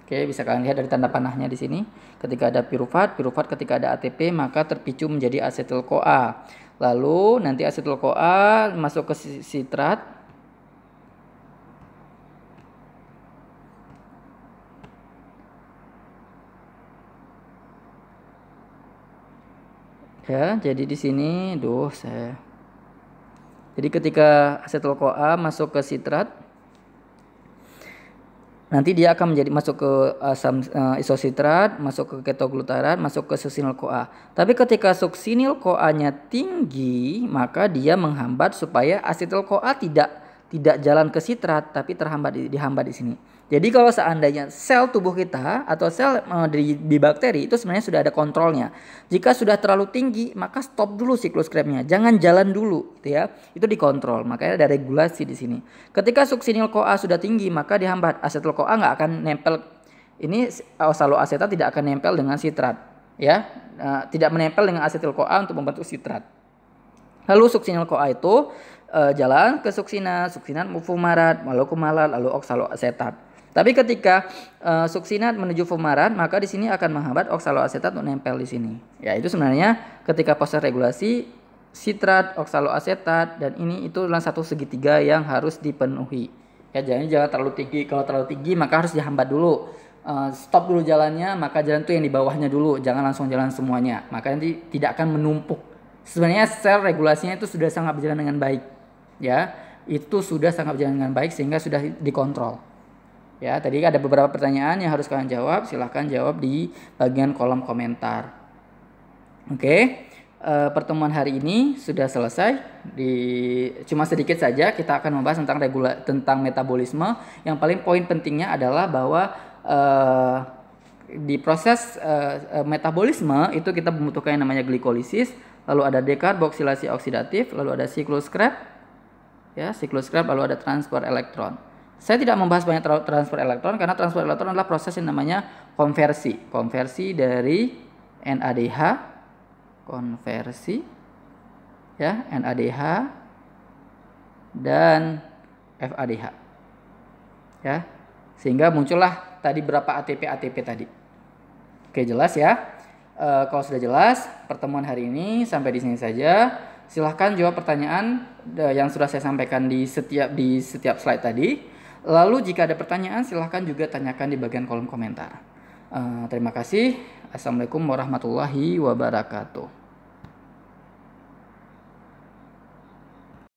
Oke, bisa kalian lihat dari tanda panahnya di sini. Ketika ada pirufat ketika ada ATP maka terpicu menjadi asetil-CoA. Lalu nanti asetil-CoA masuk ke sitrat. Ya, jadi di sini, jadi ketika asetil-CoA masuk ke sitrat, nanti dia akan masuk ke asam isositrat, masuk ke ketoglutarat, masuk ke suksinil-CoA. Tapi ketika suksinil-CoA-nya tinggi, maka dia menghambat supaya asetil-CoA tidak jalan ke sitrat, tapi dihambat di sini. Jadi kalau seandainya sel tubuh kita atau sel di bakteri itu sebenarnya sudah ada kontrolnya. Jika sudah terlalu tinggi, maka stop dulu siklus Krebsnya. Jangan jalan dulu, gitu ya. Itu dikontrol. Makanya ada regulasi di sini. Ketika suksinil-CoA sudah tinggi, maka dihambat. Asetil-CoA nggak akan nempel. Ini oksaloasetat tidak akan nempel dengan sitrat, ya. Tidak menempel dengan asetil-CoA untuk membentuk sitrat. Lalu suksinil-CoA itu jalan ke suksinat fumarat, lalu kumalat, lalu oksaloasetat. Tapi ketika suksinat menuju fumarat, maka di sini akan menghambat oksaloasetat untuk nempel di sini. Ya, itu sebenarnya ketika proses regulasi sitrat, oksaloasetat dan ini itu adalah satu segitiga yang harus dipenuhi. Ya, jangan terlalu tinggi. Kalau terlalu tinggi maka harus dihambat dulu. Stop dulu jalannya, maka jalan itu yang di bawahnya dulu, jangan langsung jalan semuanya. Maka nanti tidak akan menumpuk. Sebenarnya sel regulasinya itu sudah sangat berjalan dengan baik. Ya, itu sudah sangat berjalan dengan baik sehingga sudah dikontrol. Ya, tadi ada beberapa pertanyaan yang harus kalian jawab. Silahkan jawab di bagian kolom komentar. Oke, pertemuan hari ini sudah selesai. Cuma sedikit saja kita akan membahas tentang metabolisme. Yang paling poin pentingnya adalah bahwa di proses metabolisme itu kita membutuhkan yang namanya glikolisis, lalu ada dekarboksilasi oksidatif, lalu ada siklus Krebs, ya siklus Krebs, lalu ada transfer elektron. Saya tidak membahas banyak transfer elektron karena transfer elektron adalah proses yang namanya konversi dari NADH, ya NADH dan FADH, ya sehingga muncullah tadi berapa ATP tadi. Oke, jelas ya. Kalau sudah jelas, pertemuan hari ini sampai di sini saja. Silahkan jawab pertanyaan yang sudah saya sampaikan di setiap slide tadi. Lalu jika ada pertanyaan silahkan juga tanyakan di bagian kolom komentar. Terima kasih. Assalamualaikum warahmatullahi wabarakatuh.